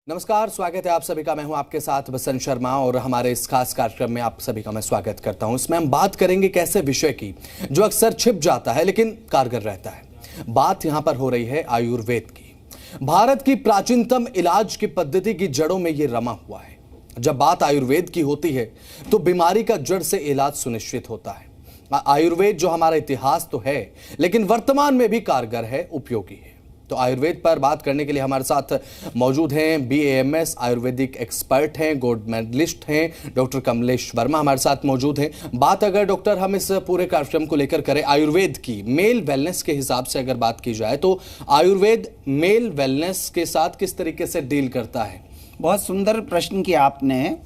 नमस्कार, स्वागत है आप सभी का। मैं हूं आपके साथ बसंत शर्मा और हमारे इस खास कार्यक्रम में आप सभी का मैं स्वागत करता हूं। इसमें हम बात करेंगे कैसे विषय की जो अक्सर छिप जाता है लेकिन कारगर रहता है। बात यहां पर हो रही है आयुर्वेद की। भारत की प्राचीनतम इलाज की पद्धति की जड़ों में यह रमा हुआ है। जब बात आयुर्वेद की होती है तो बीमारी का जड़ से इलाज सुनिश्चित होता है। आयुर्वेद जो हमारा इतिहास तो है लेकिन वर्तमान में भी कारगर है, उपयोगी है। तो आयुर्वेद पर बात करने के लिए हमारे साथ मौजूद हैं BAMS आयुर्वेदिक एक्सपर्ट हैं, गोल्ड मेडलिस्ट हैं, डॉक्टर कमलेश वर्मा हमारे साथ मौजूद हैं। बात अगर डॉक्टर हम इस पूरे कार्यक्रम को लेकर करें आयुर्वेद की, मेल वेलनेस के हिसाब से अगर बात की जाए तो आयुर्वेद मेल वेलनेस के साथ किस तरीके से डील करता है? बहुत सुंदर प्रश्न किया आपने।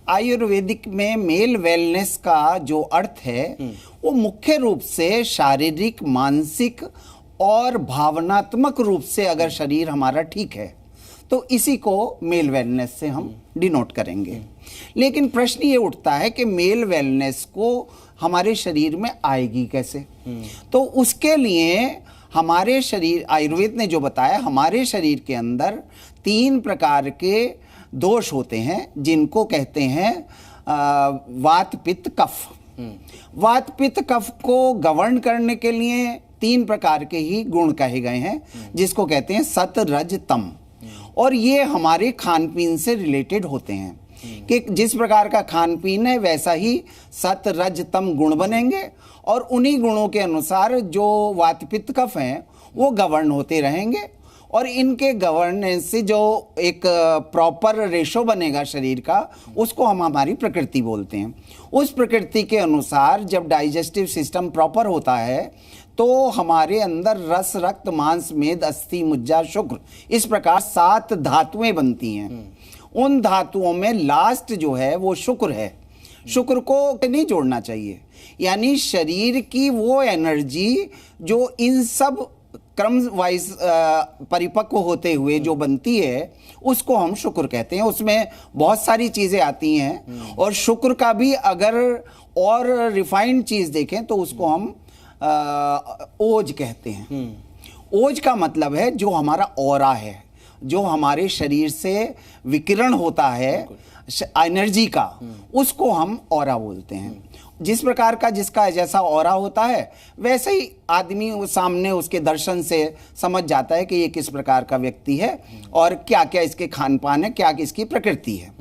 आयुर्वेदिक में मेल वेलनेस का जो अर्थ है वो मुख्य रूप से शारीरिक, मानसिक और भावनात्मक रूप से अगर शरीर हमारा ठीक है तो इसी को मेल वेलनेस से हम डिनोट करेंगे। लेकिन प्रश्न ये उठता है कि मेल वेलनेस को हमारे शरीर में आएगी कैसे? तो उसके लिए हमारे शरीर, आयुर्वेद ने जो बताया, हमारे शरीर के अंदर 3 प्रकार के दोष होते हैं जिनको कहते हैं वात, पित्त, कफ। वात, पित्त, कफ को गवर्न करने के लिए 3 प्रकार के ही गुण कहे गए हैं जिसको कहते हैं सत, रज, तम। और ये हमारे खान पीन से रिलेटेड होते हैं कि जिस प्रकार का खान पीन है वैसा ही सत, रज, तम गुण बनेंगे और उन्हीं गुणों के अनुसार जो वात, पित्त, कफ हैं वो गवर्न होते रहेंगे और इनके गवर्नेंस से जो एक प्रॉपर रेशो बनेगा शरीर का, उसको हम हमारी प्रकृति बोलते हैं। उस प्रकृति के अनुसार जब डाइजेस्टिव सिस्टम प्रॉपर होता है तो हमारे अंदर रस, रक्त, मांस, मेद, अस्थि, मज्जा, शुक्र, इस प्रकार 7 धातुएं बनती हैं। उन धातुओं में लास्ट जो है वो शुक्र है। शुक्र को नहीं जोड़ना चाहिए, यानी शरीर की वो एनर्जी जो इन सब क्रम वाइज परिपक्व होते हुए जो बनती है उसको हम शुक्र कहते हैं। उसमें बहुत सारी चीजें आती हैं और शुक्र का भी अगर और रिफाइंड चीज देखें तो उसको हम ओज कहते हैं। ओज का मतलब है जो हमारा ऑरा है, जो हमारे शरीर से विकिरण होता है एनर्जी का, उसको हम ऑरा बोलते हैं। जिस प्रकार का जिसका जैसा ऑरा होता है वैसे ही आदमी सामने उसके दर्शन से समझ जाता है कि ये किस प्रकार का व्यक्ति है और क्या क्या इसके खान पान है, क्या इसकी प्रकृति है।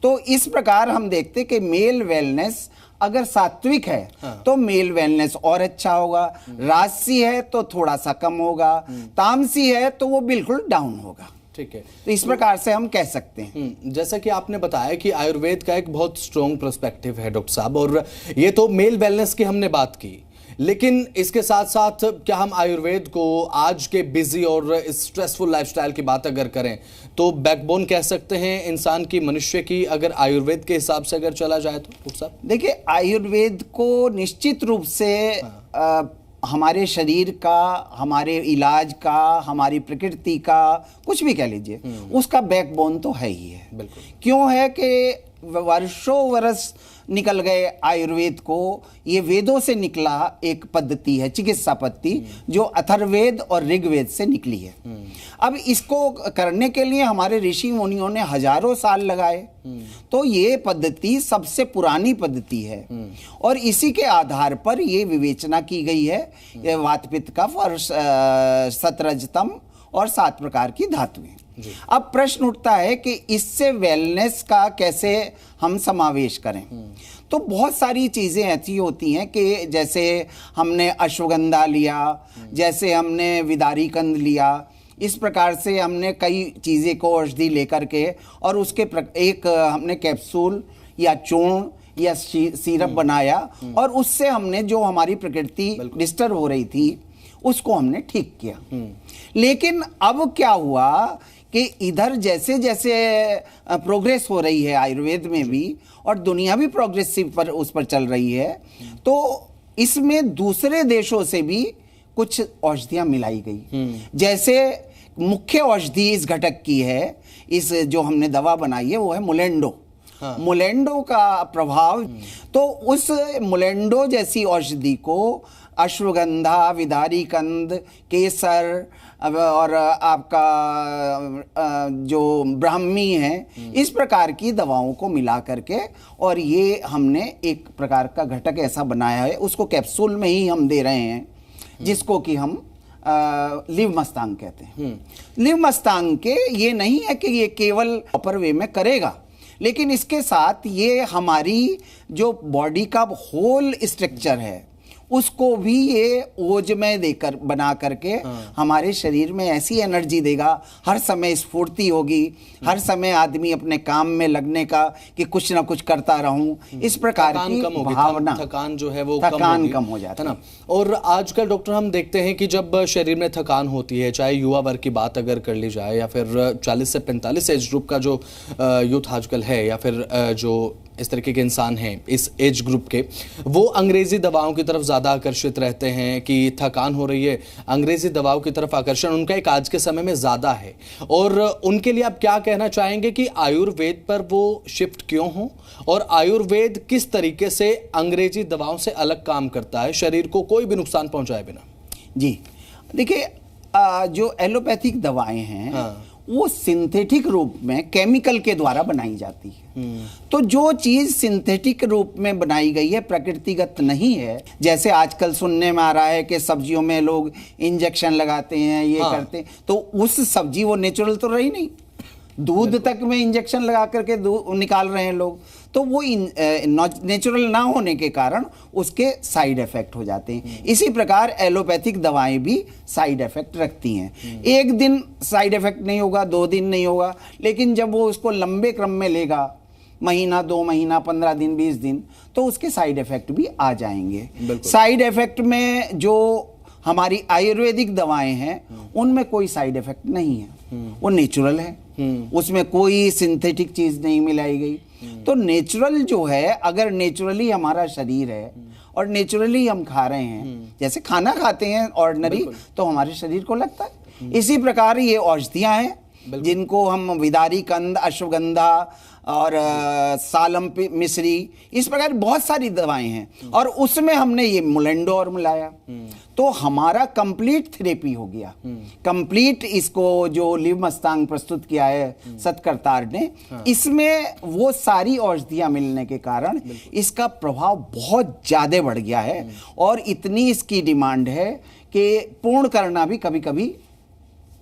तो इस प्रकार हम देखते कि मेल वेलनेस अगर सात्विक है तो मेल वेलनेस और अच्छा होगा, राजसी है तो थोड़ा सा कम होगा, तामसी है तो वो बिल्कुल डाउन होगा। ठीक है, तो इस प्रकार से हम कह सकते हैं। जैसा कि आपने बताया कि आयुर्वेद का एक बहुत स्ट्रॉन्ग पर्सपेक्टिव है डॉक्टर साहब, और ये तो मेल वेलनेस की हमने बात की, लेकिन इसके साथ साथ क्या हम आयुर्वेद को आज के बिजी और स्ट्रेसफुल लाइफस्टाइल की बात अगर करें तो बैकबोन कह सकते हैं इंसान की, मनुष्य की, अगर आयुर्वेद के हिसाब से अगर चला जाए तो डॉक्टर साहब? देखिए, आयुर्वेद को निश्चित रूप से हमारे शरीर का, हमारे इलाज का, हमारी प्रकृति का, कुछ भी कह लीजिए, उसका बैकबोन तो है ही है। बिल्कुल। क्यों है कि वर्षों वर्ष निकल गए आयुर्वेद को, ये वेदों से निकला एक पद्धति है, चिकित्सा पद्धति, जो अथर्ववेद और ऋग्वेद से निकली है। अब इसको करने के लिए हमारे ऋषि मुनियों ने हजारों साल लगाए, तो ये पद्धति सबसे पुरानी पद्धति है और इसी के आधार पर ये विवेचना की गई है। ये वात, पित्त, कफ और सतरजतम और 7 प्रकार की धातुएं। अब प्रश्न उठता है कि इससे वेलनेस का कैसे हम समावेश करें। तो बहुत सारी चीजें ऐसी होती हैं कि जैसे हमने अश्वगंधा लिया, जैसे हमने विदारी कंद लिया, इस प्रकार से हमने कई चीजें को औषधि लेकर के और उसके एक हमने कैप्सूल या चूर्ण या सिरप बनाया और उससे हमने जो हमारी प्रकृति डिस्टर्ब हो रही थी उसको हमने ठीक किया। लेकिन अब क्या हुआ कि इधर जैसे जैसे प्रोग्रेस हो रही है आयुर्वेद में भी और दुनिया भी प्रोग्रेसिव पर उस पर चल रही है, तो इसमें दूसरे देशों से भी कुछ औषधियां मिलाई गई। जैसे मुख्य औषधि इस घटक की है, इस जो हमने दवा बनाई है वो है मुलेंडो। मुलेंडो का प्रभाव, तो उस मुलेंडो जैसी औषधि को अश्वगंधा, विदारी कंद, केसर, और आपका जो ब्राह्मी है, इस प्रकार की दवाओं को मिला करके, और ये हमने एक प्रकार का घटक ऐसा बनाया है, उसको कैप्सूल में ही हम दे रहे हैं, जिसको कि हम लिव मस्तांग कहते हैं। लिव मस्तांग के ये नहीं है कि ये केवल प्रॉपर वे में करेगा, लेकिन इसके साथ ये हमारी जो बॉडी का होल स्ट्रक्चर है उसको भी ये ओजमय देकर बना करके हमारे शरीर में ऐसी एनर्जी देगा, हर समय स्फूर्ति होगी, हर समय आदमी अपने काम में लगने का कि कुछ ना कुछ करता रहूं, इस प्रकार की भावना, थकान जो है वो कम हो जाता है ना। और आजकल डॉक्टर हम देखते हैं कि जब शरीर में थकान होती है, चाहे युवा वर्ग की बात अगर कर ली जाए या फिर 40 से 45 एज ग्रुप का जो यूथ आजकल है, या फिर जो इस तरीके के इंसान हैं इस एज ग्रुप के, वो अंग्रेजी दवाओं की तरफ ज़्यादा आकर्षित रहते हैं कि थकान हो रही है, अंग्रेजी दवाओं की तरफ आकर्षण उनका एक आज के समय में ज़्यादा है। और उनके लिए आप क्या कहना चाहेंगे कि आयुर्वेद पर वो शिफ्ट क्यों हो, और आयुर्वेद किस तरीके से अंग्रेजी दवाओं से अलग काम करता है, शरीर को कोई भी नुकसान पहुंचाए बिना? जी देखिए, जो एलोपैथिक दवाएं हैं वो सिंथेटिक रूप में केमिकल के द्वारा बनाई जाती है। तो जो चीज सिंथेटिक रूप में बनाई गई है, प्रकृतिगत नहीं है, जैसे आजकल सुनने में आ रहा है कि सब्जियों में लोग इंजेक्शन लगाते हैं, ये करते हैं, तो उस सब्जी वो नेचुरल तो रही नहीं, दूध तक में इंजेक्शन लगा करके निकाल रहे हैं लोग, तो वो नेचुरल ना होने के कारण उसके साइड इफेक्ट हो जाते हैं। इसी प्रकार एलोपैथिक दवाएं भी साइड इफेक्ट रखती हैं। एक दिन साइड इफेक्ट नहीं होगा, 2 दिन नहीं होगा, लेकिन जब वो उसको लंबे क्रम में लेगा, महीना, 2 महीना, 15 दिन, 20 दिन, तो उसके साइड इफेक्ट भी आ जाएंगे। साइड इफेक्ट में जो हमारी आयुर्वेदिक दवाएं हैं उनमें कोई साइड इफेक्ट नहीं है, वो नेचुरल है, उसमें कोई सिंथेटिक चीज नहीं मिलाई गई। तो नेचुरल जो है, अगर नेचुरली हमारा शरीर है और नेचुरली हम खा रहे हैं, जैसे खाना खाते हैं ऑर्डिनरी, तो हमारे शरीर को लगता है। इसी प्रकार ये औषधियां हैं जिनको हम विदारी कंद, अश्वगंधा और सालम मिश्री, इस प्रकार बहुत सारी दवाएं हैं, और उसमें हमने ये मुलेंडो और मिलाया, तो हमारा कंप्लीट थेरेपी हो गया। कंप्लीट इसको जो लिव मस्तांग प्रस्तुत किया है सतकर्तार ने, इसमें वो सारी औषधियां मिलने के कारण इसका प्रभाव बहुत ज्यादा बढ़ गया है, और इतनी इसकी डिमांड है कि पूर्ण करना भी कभी कभी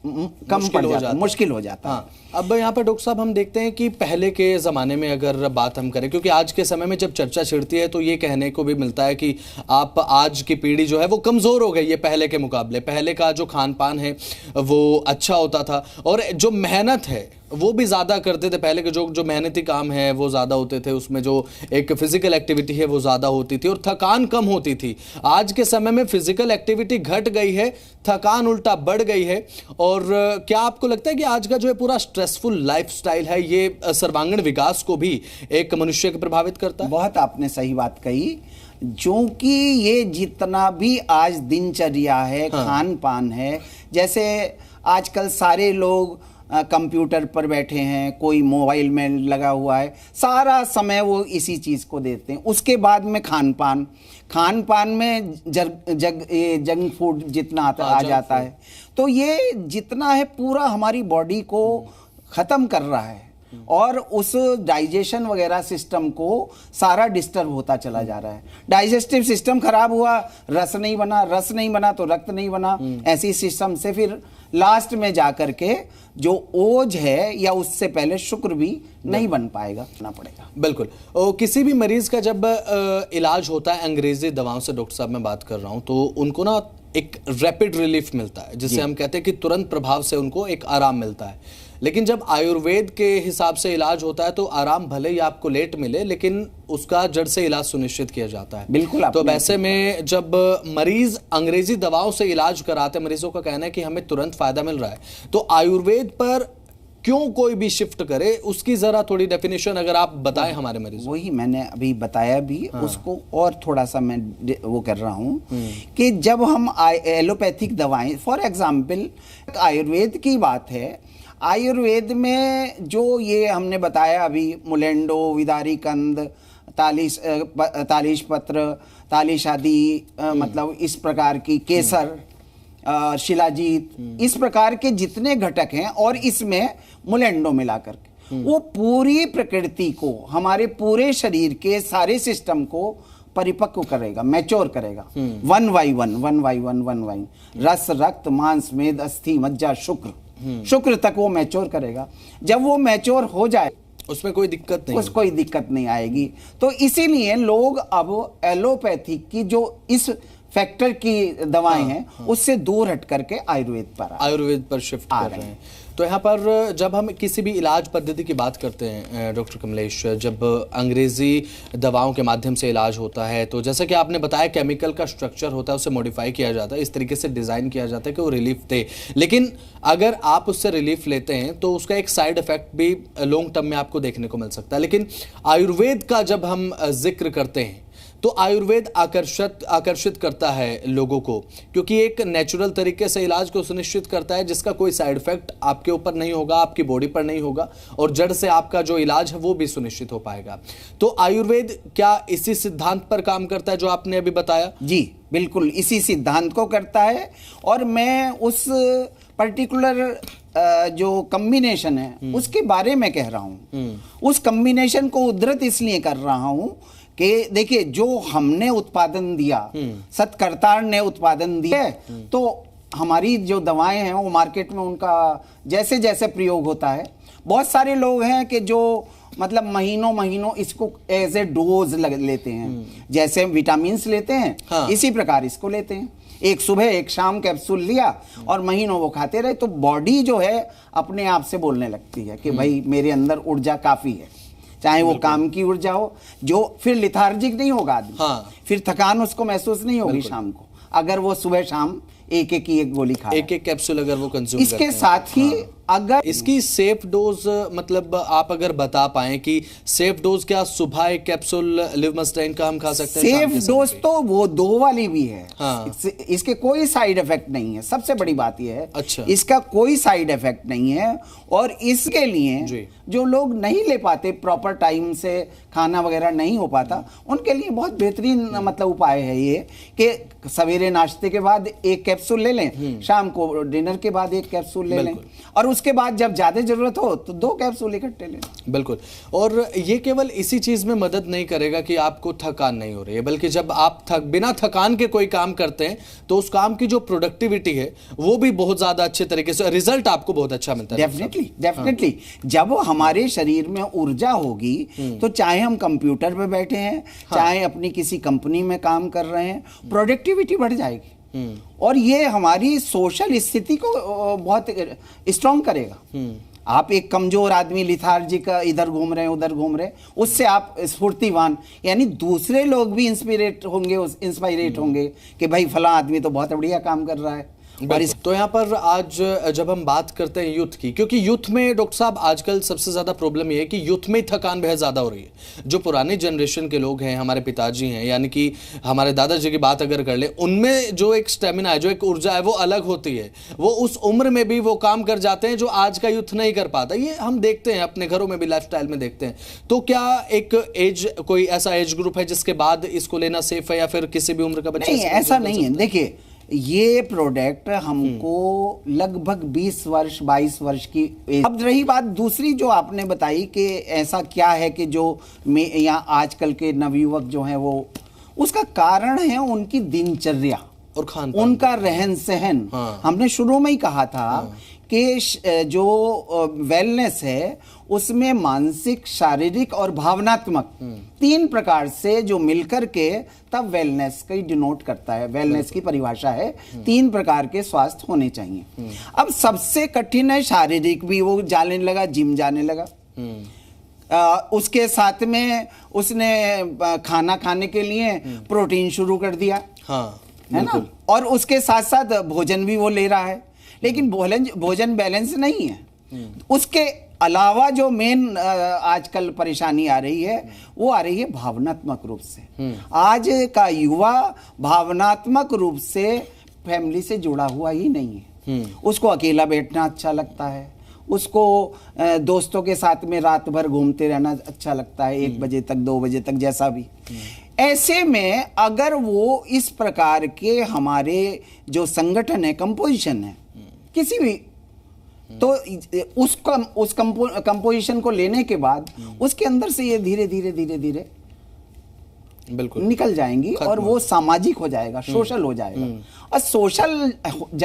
कम पड़ जाता है, मुश्किल हो जाता है। अब यहाँ पर डॉक्टर साहब हम देखते हैं कि पहले के ज़माने में अगर बात हम करें, क्योंकि आज के समय में जब चर्चा छिड़ती है तो ये कहने को भी मिलता है कि आप आज की पीढ़ी जो है वो कमज़ोर हो गई है पहले के मुकाबले। पहले का जो खान पान है वो अच्छा होता था, और जो मेहनत है वो भी ज़्यादा करते थे। पहले के जो मेहनती काम है वो ज़्यादा होते थे, उसमें जो एक फिजिकल एक्टिविटी है वो ज़्यादा होती थी और थकान कम होती थी। आज के समय में फिजिकल एक्टिविटी घट गई है, थकान उल्टा बढ़ गई है। और क्या आपको लगता है कि आज का जो है पूरा स्ट्रेसफुल लाइफस्टाइल है, ये सर्वांगीण विकास को भी एक मनुष्य को प्रभावित करता है? बहुत आपने सही बात कही, जो कि ये जितना भी आज दिनचर्या है, खान पान है, जैसे आजकल सारे लोग कंप्यूटर पर बैठे हैं, कोई मोबाइल में लगा हुआ है, सारा समय वो इसी चीज़ को देते हैं। उसके बाद में खान पान में जंक फूड जितना आ जाता है, तो ये जितना है पूरा हमारी बॉडी को ख़त्म कर रहा है, और उस डाइजेशन वगैरह सिस्टम को सारा डिस्टर्ब होता चला जा रहा है। डाइजेस्टिव सिस्टम खराब हुआ, रस नहीं बना तो रक्त नहीं बना, ऐसी सिस्टम से फिर लास्ट में जाकर के जो ओज है या उससे पहले शुक्र भी नहीं बन पाएगा, ना पड़ेगा। बिल्कुल। किसी भी मरीज का जब इलाज होता है अंग्रेजी दवाओं से, डॉक्टर साहब मैं बात कर रहा हूं, तो उनको ना एक रैपिड रिलीफ मिलता है, जिसे हम कहते हैं कि तुरंत प्रभाव से उनको एक आराम मिलता है। लेकिन जब आयुर्वेद के हिसाब से इलाज होता है तो आराम भले ही आपको लेट मिले, लेकिन उसका जड़ से इलाज सुनिश्चित किया जाता है। बिल्कुल। तो वैसे में जब मरीज अंग्रेजी दवाओं से इलाज कराते हैं, मरीजों का कहना है कि हमें तुरंत फायदा मिल रहा है, तो आयुर्वेद पर क्यों कोई भी शिफ्ट करे, उसकी जरा थोड़ी डेफिनेशन अगर आप बताएं हमारे मरीज। वही मैंने अभी बताया भी, उसको और थोड़ा सा मैं वो कर रहा हूं कि जब हम एलोपैथिक दवाएं, फॉर एग्जाम्पल आयुर्वेद की बात है, आयुर्वेद में जो ये हमने बताया अभी, मुलेंडो, विदारी कंद, तालिश पत्र, तालिश आदि, मतलब इस प्रकार की, केसर, शिलाजीत, इस प्रकार के जितने घटक हैं, और इसमें मुलेंडो मिला करके वो पूरी प्रकृति को, हमारे पूरे शरीर के सारे सिस्टम को परिपक्व करेगा, मैच्योर करेगा। वन बाई वन, रस, रक्त, मांस, मेद, अस्थि, मज्जा, शुक्र तक वो मैच्योर करेगा। जब वो मैच्योर हो जाए उसमें कोई दिक्कत नहीं, कोई दिक्कत नहीं आएगी। तो इसीलिए लोग अब एलोपैथिक की जो इस फैक्टर की दवाएं हैं उससे दूर हट करके आयुर्वेद पर शिफ्ट कर रहे हैं। तो यहाँ पर जब हम किसी भी इलाज पद्धति की बात करते हैं डॉक्टर कमलेश, जब अंग्रेजी दवाओं के माध्यम से इलाज होता है तो जैसा कि आपने बताया केमिकल का स्ट्रक्चर होता है, उसे मॉडिफाई किया जाता है, इस तरीके से डिज़ाइन किया जाता है कि वो रिलीफ दे। लेकिन अगर आप उससे रिलीफ लेते हैं तो उसका एक साइड इफेक्ट भी लॉन्ग टर्म में आपको देखने को मिल सकता है। लेकिन आयुर्वेद का जब हम जिक्र करते हैं तो आयुर्वेद आकर्षित करता है लोगों को, क्योंकि एक नेचुरल तरीके से इलाज को सुनिश्चित करता है जिसका कोई साइड इफेक्ट आपके ऊपर नहीं होगा, आपकी बॉडी पर नहीं होगा, और जड़ से आपका जो इलाज है वो भी सुनिश्चित हो पाएगा। तो आयुर्वेद क्या इसी सिद्धांत पर काम करता है जो आपने अभी बताया? जी बिल्कुल, इसी सिद्धांत को करता है। और मैं उस पर्टिकुलर जो कॉम्बिनेशन है उसके बारे में कह रहा हूं। उस कॉम्बिनेशन को उद्धृत इसलिए कर रहा हूं कि देखिए, जो हमने उत्पादन दिया, सत्कर्ता ने उत्पादन दिया, तो हमारी जो दवाएं हैं वो मार्केट में उनका जैसे जैसे प्रयोग होता है, बहुत सारे लोग हैं कि जो मतलब महीनों इसको एज ए डोज लेते हैं, जैसे विटामिन लेते हैं। हाँ। इसी प्रकार इसको लेते हैं, एक सुबह एक शाम कैप्सूल लिया और महीनों वो खाते रहे, तो बॉडी जो है अपने आप से बोलने लगती है कि भाई मेरे अंदर ऊर्जा काफी है, चाहे वो काम की ऊर्जा हो, जो फिर लिथार्जिक नहीं होगा आदमी। हाँ। फिर थकान उसको महसूस नहीं होगी शाम को, अगर वो सुबह शाम एक गोली खा, एक कैप्सूल अगर वो कंज्यूम करते हैं। इसके साथ ही अगर इसकी सेफ डोज, मतलब आप अगर बता पाएं कि सेफ डोज क्या सुबह एक कैप्सूल लिवमस्टाइन का हम खा सकते हैं? सेफ डोज तो वो 2 वाली भी है। हाँ। इसके कोई साइड इफेक्ट नहीं है, सबसे बड़ी बात यह है। अच्छा। इसका कोई साइड इफेक्ट नहीं है। और इसके लिए जो लोग नहीं ले पाते, प्रॉपर टाइम से खाना वगैरह नहीं हो पाता, उनके लिए बहुत बेहतरीन मतलब उपाय है ये कि सवेरे नाश्ते के बाद एक कैप्सूल ले लें, शाम को डिनर के बाद एक कैप्सूल ले लें, और उसके बाद जब ज्यादा जरूरत हो तो 2 कैप्सूल इकट्ठे लें। बिल्कुल। और ये केवल इसी चीज में मदद नहीं करेगा कि आपको थकान नहीं हो रही है, बल्कि जब आप बिना थकान के कोई काम करते हैं तो उस काम की जो प्रोडक्टिविटी है वो भी बहुत ज्यादा अच्छे तरीके से, रिजल्ट आपको बहुत अच्छा मिलता है। डेफिनेटली जब हमारे शरीर में ऊर्जा होगी तो चाहे हम कंप्यूटर पे बैठे हैं, चाहे अपनी किसी कंपनी में काम कर रहे हैं, प्रोडक्टिविटी बढ़ जाएगी और ये हमारी सोशल स्थिति को बहुत स्ट्रॉन्ग करेगा। आप एक कमजोर आदमी लिथार्जिक इधर घूम रहे हैं उधर घूम रहे हैं, उससे आप स्फूर्तिवान, यानी दूसरे लोग भी इंस्पायरेट होंगे कि भाई फला आदमी तो बहुत बढ़िया काम कर रहा है। तो यहाँ पर आज जब हम बात करते हैं यूथ की, क्योंकि यूथ में डॉक्टर साहब आजकल सबसे ज्यादा प्रॉब्लम ये है कि यूथ में थकान बहुत ज्यादा हो रही है। जो पुराने जनरेशन के लोग हैं, हमारे पिताजी हैं, यानी कि हमारे दादाजी की बात अगर कर ले, उनमें जो एक स्टेमिना है, जो एक ऊर्जा है वो अलग होती है, वो उस उम्र में भी वो काम कर जाते हैं जो आज का यूथ नहीं कर पाता। ये हम देखते हैं अपने घरों में भी, लाइफस्टाइल में देखते हैं। तो क्या एक एज, कोई ऐसा एज ग्रुप है जिसके बाद इसको लेना सेफ है, या फिर किसी भी उम्र का बच्चा? नहीं, ऐसा नहीं है। देखिए, ये प्रोडक्ट हमको लगभग 20 वर्ष 22 वर्ष की एज। अब रही बात दूसरी जो आपने बताई कि ऐसा क्या है कि जो यहाँ आजकल के नवयुवक जो हैं वो, उसका कारण है उनकी दिनचर्या और खान, उनका रहन सहन। हाँ। हमने शुरू में ही कहा था कि जो वेलनेस है उसमें मानसिक, शारीरिक और भावनात्मक 3 प्रकार से जो मिलकर के तब वेलनेस का डिनोट करता है। वेलनेस की परिभाषा है 3 प्रकार के स्वास्थ्य होने चाहिए। अब सबसे कठिन है शारीरिक, भी वो जाने लगा, जिम जाने लगा। उसके साथ में उसने खाना खाने के लिए प्रोटीन शुरू कर दिया। हाँ, है ना? और उसके साथ साथ भोजन भी वो ले रहा है, लेकिन भोजन बैलेंस नहीं है। उसके अलावा जो मेन आजकल परेशानी आ रही है वो आ रही है भावनात्मक रूप से। आज का युवा भावनात्मक रूप से फैमिली से जुड़ा हुआ ही नहीं है। उसको अकेला बैठना अच्छा लगता है, उसको दोस्तों के साथ में रात भर घूमते रहना अच्छा लगता है, 1 बजे तक 2 बजे तक जैसा भी। ऐसे में अगर वो इस प्रकार के हमारे जो संगठन है, कंपोजिशन है किसी भी, तो उस कंपोजिशन को लेने के बाद उसके अंदर से ये धीरे धीरे धीरे धीरे बिल्कुल निकल जाएंगी और वो सामाजिक हो जाएगा, सोशल हो जाएगा। और सोशल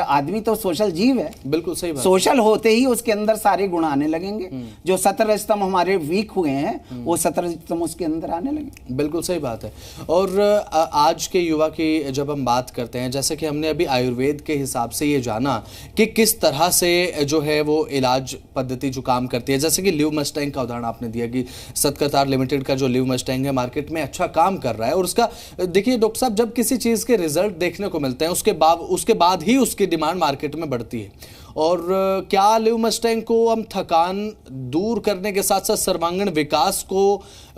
आदमी तो सोशल जीव है, बिल्कुल सही बात। सोशल होते ही उसके अंदर सारे गुण आने लगेंगे। जो 17 स्तंभ हमारे वीक हुए हैं वो 17 स्तंभ उसके अंदर आने लगेंगे। बिल्कुल सही बात है। और आज के युवा की जब हम बात करते हैं, जैसे कि हमने अभी आयुर्वेद के हिसाब से ये जाना कि किस तरह से जो है वो इलाज पद्धति जो काम करती है, जैसे कि लिव मस्टैंग का उदाहरण आपने दिया कि सतकतार लिमिटेड का जो लिव मस्टैंग है मार्केट में अच्छा काम कर रहा है, और उसका देखिए डॉक्टर साहब, जब किसी चीज के रिजल्ट देखने को मिलते हैं उसके बाद ही उसकी डिमांड मार्केट में बढ़ती है। और क्या लिव मस्टैंग को हम थकान दूर करने के साथ साथ सर्वांगीण विकास को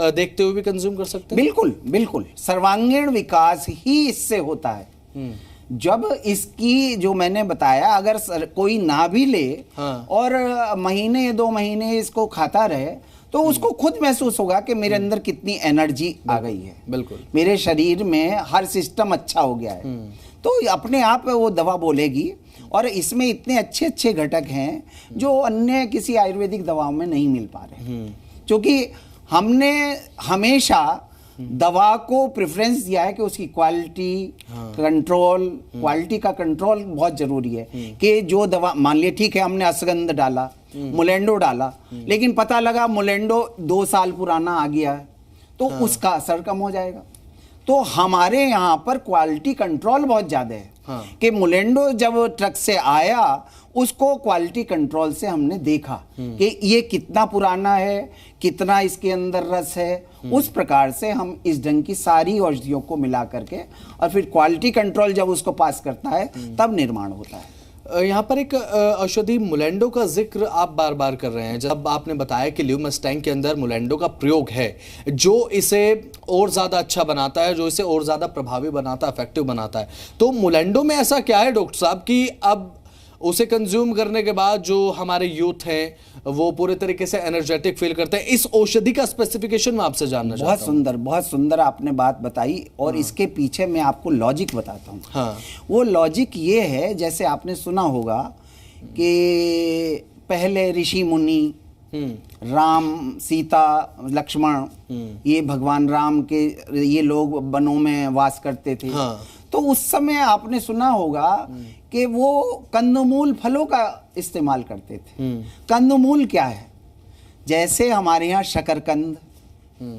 देखते हुए भी कंज्यूम कर सकते हैं? बिल्कुल बिल्कुल, सर्वांगीण विकास ही इससे होता है। जब इसकी जो मैंने बताया, अगर कोई ना भी ले और महीने 2 महीने इसको खाता रहे तो उसको खुद महसूस होगा कि मेरे अंदर कितनी एनर्जी आ गई है, बिल्कुल मेरे शरीर में हर सिस्टम अच्छा हो गया है। तो अपने आप वो दवा बोलेगी। और इसमें इतने अच्छे अच्छे घटक हैं जो अन्य किसी आयुर्वेदिक दवाओं में नहीं मिल पा रहे, क्योंकि हमने हमेशा दवा को प्रेफरेंस दिया है कि उसकी क्वालिटी कंट्रोल, क्वालिटी का कंट्रोल बहुत जरूरी है। कि जो दवा, मान लिया ठीक है हमने अश्वगंध डाला, मोलेंडो डाला, लेकिन पता लगा मोलेंडो 2 साल पुराना आ गया है, तो उसका असर कम हो जाएगा। तो हमारे यहाँ पर क्वालिटी कंट्रोल बहुत ज्यादा है। कि मोलेंडो जब ट्रक से आया उसको क्वालिटी कंट्रोल से हमने देखा कि ये कितना पुराना है, कितना इसके अंदर रस है। उस प्रकार से हम इस ढंग की सारी औषधियों को मिला करके और फिर क्वालिटी कंट्रोल जब उसको पास करता है तब निर्माण होता है। यहाँ पर एक औषधि मोलेंडो का जिक्र आप बार बार कर रहे हैं। जब आपने बताया कि लिव मस्टैंग के अंदर मोलेंडो का प्रयोग है जो इसे और ज़्यादा अच्छा बनाता है, जो इसे और ज़्यादा प्रभावी बनाता है, इफेक्टिव बनाता है, तो मोलेंडो में ऐसा क्या है डॉक्टर साहब कि अब उसे कंज्यूम करने के बाद जो हमारे यूथ हैं वो पूरे तरीके से एनर्जेटिक फील करते हैं? इस औषधि का स्पेसिफिकेशन मैं आपसे जानना चाहता हूं। बहुत सुंदर आपने बात बताई और इसके पीछे मैं आपको लॉजिक बताता हूँ। वो लॉजिक ये है, जैसे आपने सुना होगा कि पहले ऋषि मुनि, राम, सीता, लक्ष्मण, ये भगवान राम के ये लोग वनों में वास करते थे। तो उस समय आपने सुना होगा कि वो कंदमूल फलों का इस्तेमाल करते थे। कंदमूल क्या है? जैसे हमारे यहाँ शकरकंद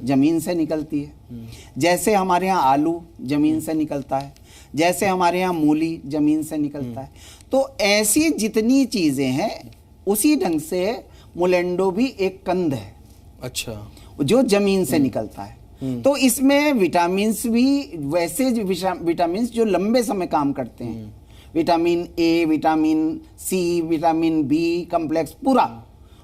जमीन से निकलती है, जैसे हमारे यहाँ आलू जमीन से निकलता है, जैसे हमारे यहाँ मूली जमीन से निकलता है, तो ऐसी जितनी चीजें हैं उसी ढंग से मोलेंडो भी एक कंद है। अच्छा, जो जमीन से निकलता है। तो इसमें विटामिन्स भी वैसे विटामिन्स जो लंबे समय काम करते हैं, vitamin A, vitamin C, vitamin B complex, पूरा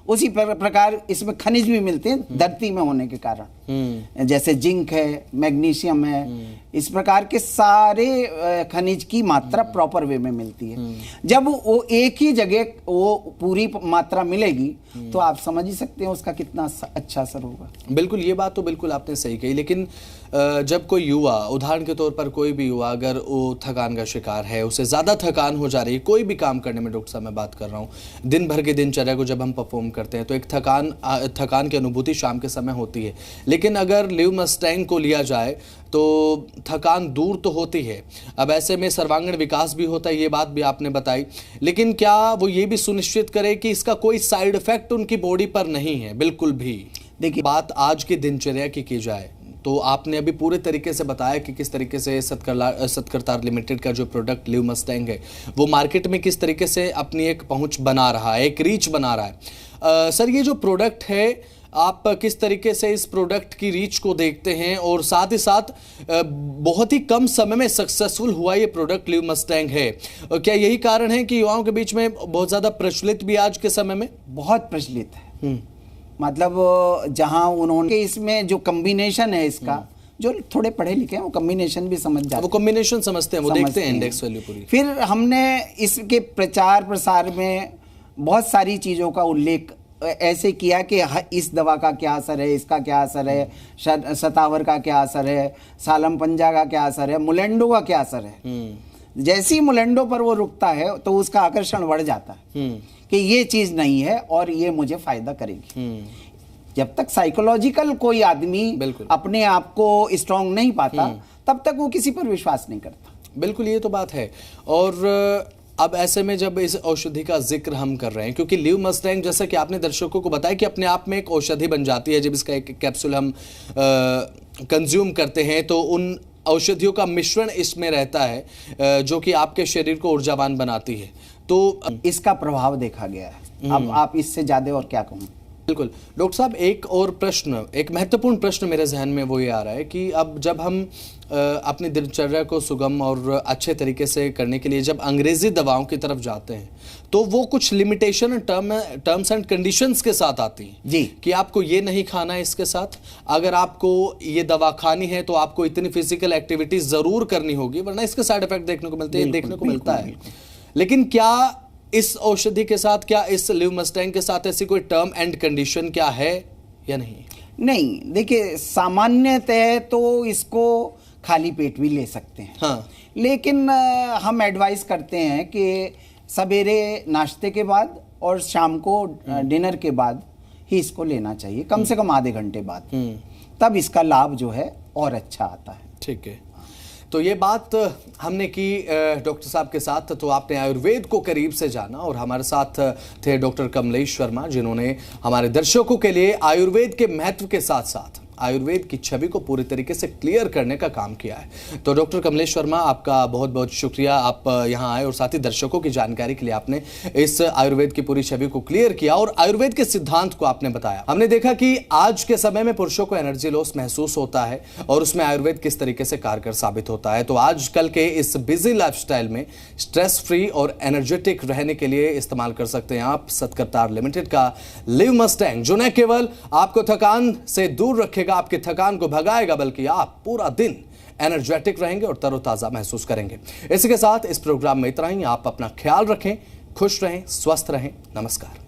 उसी प्रकार इसमें खनिज भी मिलते हैं धरती में होने के कारण। जैसे जिंक है, मैग्नीशियम है, इस प्रकार के सारे खनिज की मात्रा प्रॉपर वे में मिलती है। जब वो एक ही जगह वो पूरी मात्रा मिलेगी तो आप समझ ही सकते हैं उसका कितना अच्छा असर होगा। बिल्कुल, ये बात तो बिल्कुल आपने सही कही। लेकिन जब कोई युवा, उदाहरण के तौर पर कोई भी युवा अगर वो थकान का शिकार है, उसे ज़्यादा थकान हो जा रही है कोई भी काम करने में, डॉक्टर साहब मैं बात कर रहा हूँ दिन भर की दिनचर्या को जब हम परफॉर्म करते हैं तो एक थकान की अनुभूति शाम के समय होती है। लेकिन अगर लिव मस्टैंग को लिया जाए तो थकान दूर तो होती है। अब ऐसे में सर्वांगीण विकास भी होता है, ये बात भी आपने बताई। लेकिन क्या वो ये भी सुनिश्चित करे कि इसका कोई साइड इफेक्ट उनकी बॉडी पर नहीं है? बिल्कुल भी। देखिए, बात आज की दिनचर्या की जाए तो आपने अभी पूरे तरीके से बताया कि किस तरीके से सतकरतार लिमिटेड का जो प्रोडक्ट लिव मस्टैंग है वो मार्केट में किस तरीके से अपनी एक पहुंच बना रहा है, एक रीच बना रहा है। सर, ये जो प्रोडक्ट है आप किस तरीके से इस प्रोडक्ट की रीच को देखते हैं, और साथ ही साथ बहुत ही कम समय में सक्सेसफुल हुआ ये प्रोडक्ट लिव मस्टैंग है, क्या यही कारण है कि युवाओं के बीच में बहुत ज़्यादा प्रचलित भी आज के समय में? बहुत प्रचलित है। मतलब जहां उन्होंने इसमें जो कॉम्बिनेशन है इसका, जो थोड़े पढ़े लिखे हैं वो कॉम्बिनेशन भी समझ जाते हैं, वो कॉम्बिनेशन समझते हैं, वो देखते हैं इंडेक्स वैल्यू पूरी। फिर हमने इसके प्रचार प्रसार में बहुत सारी चीज़ों का उल्लेख ऐसे किया कि इस दवा का क्या असर है, इसका क्या असर है, सतावर का क्या असर है, सालम पंजा का क्या असर है, मुलेंडो का क्या असर है। जैसे ही मुलेंडो पर वो रुकता है तो उसका आकर्षण बढ़ जाता है कि ये चीज़ नहीं है और ये मुझे फायदा करेगी। जब तक साइकोलॉजिकल कोई आदमी अपने आप को स्ट्रांग नहीं पाता तब तक वो किसी पर विश्वास नहीं करता। बिल्कुल, ये तो बात है। और अब ऐसे में जब इस औषधि का जिक्र हम कर रहे हैं, क्योंकि लिव मस्टैंग जैसा कि आपने दर्शकों को बताया कि अपने आप में एक औषधि बन जाती है, जब इसका एक कैप्सूल हम कंज्यूम करते हैं तो उन औषधियों का मिश्रण इसमें रहता है जो कि आपके शरीर को ऊर्जावान बनाती है। तो इसका प्रभाव देखा गया है। अब आप इससे ज्यादा और क्या कहूँ। बिल्कुल डॉक्टर साहब, एक और प्रश्न, एक महत्वपूर्ण प्रश्न मेरे जहन में वो ये आ रहा है कि अब जब हम अपनी दिनचर्या को सुगम और अच्छे तरीके से करने के लिए जब अंग्रेजी दवाओं की तरफ जाते हैं तो वो कुछ लिमिटेशन टर्म्स एंड कंडीशंस के साथ आती हैं जी, कि आपको ये नहीं खाना है, इसके साथ अगर आपको ये दवा खानी है तो आपको इतनी फिजिकल एक्टिविटी जरूर करनी होगी, वरना इसके साइड इफेक्ट देखने को मिलता है। लेकिन क्या इस औषधि के साथ, क्या इस लिव मस्टैंग के साथ ऐसी कोई टर्म एंड कंडीशन क्या है या नहीं? नहीं, देखिए सामान्यतः तो इसको खाली पेट भी ले सकते हैं। हाँ। लेकिन हम एडवाइस करते हैं कि सवेरे नाश्ते के बाद और शाम को डिनर के बाद ही इसको लेना चाहिए, कम से कम आधे घंटे बाद। तब इसका लाभ जो है और अच्छा आता है। ठीक है, तो ये बात हमने की डॉक्टर साहब के साथ, तो आपने आयुर्वेद को करीब से जाना। और हमारे साथ थे डॉक्टर कमलेश शर्मा, जिन्होंने हमारे दर्शकों के लिए आयुर्वेद के महत्व के साथ साथ आयुर्वेद की छवि को पूरी तरीके से क्लियर करने का काम किया है। तो डॉक्टर कमलेश शर्मा, आपका बहुत बहुत शुक्रिया, आप यहाँ आए और साथ ही दर्शकों की जानकारी के लिए आपने इस आयुर्वेद की पूरी छवि को क्लियर किया और आयुर्वेद के सिद्धांत को आपने बताया। हमने देखा कि आज के समय में पुरुषों को एनर्जी लॉस महसूस होता है और उसमें आयुर्वेद किस तरीके से कारगर साबित होता है। तो आजकल के इस बिजी लाइफस्टाइल में स्ट्रेस फ्री और एनर्जेटिक रहने के लिए इस्तेमाल कर सकते हैं आप सतकरतार लिमिटेड का लिव मस्टैंग, जो न केवल आपको थकान से दूर रखेगा, आपकी थकान को भगाएगा, बल्कि आप पूरा दिन एनर्जेटिक रहेंगे और तरोताजा महसूस करेंगे। इसी के साथ इस प्रोग्राम में इतना ही। आप अपना ख्याल रखें, खुश रहें, स्वस्थ रहें। नमस्कार।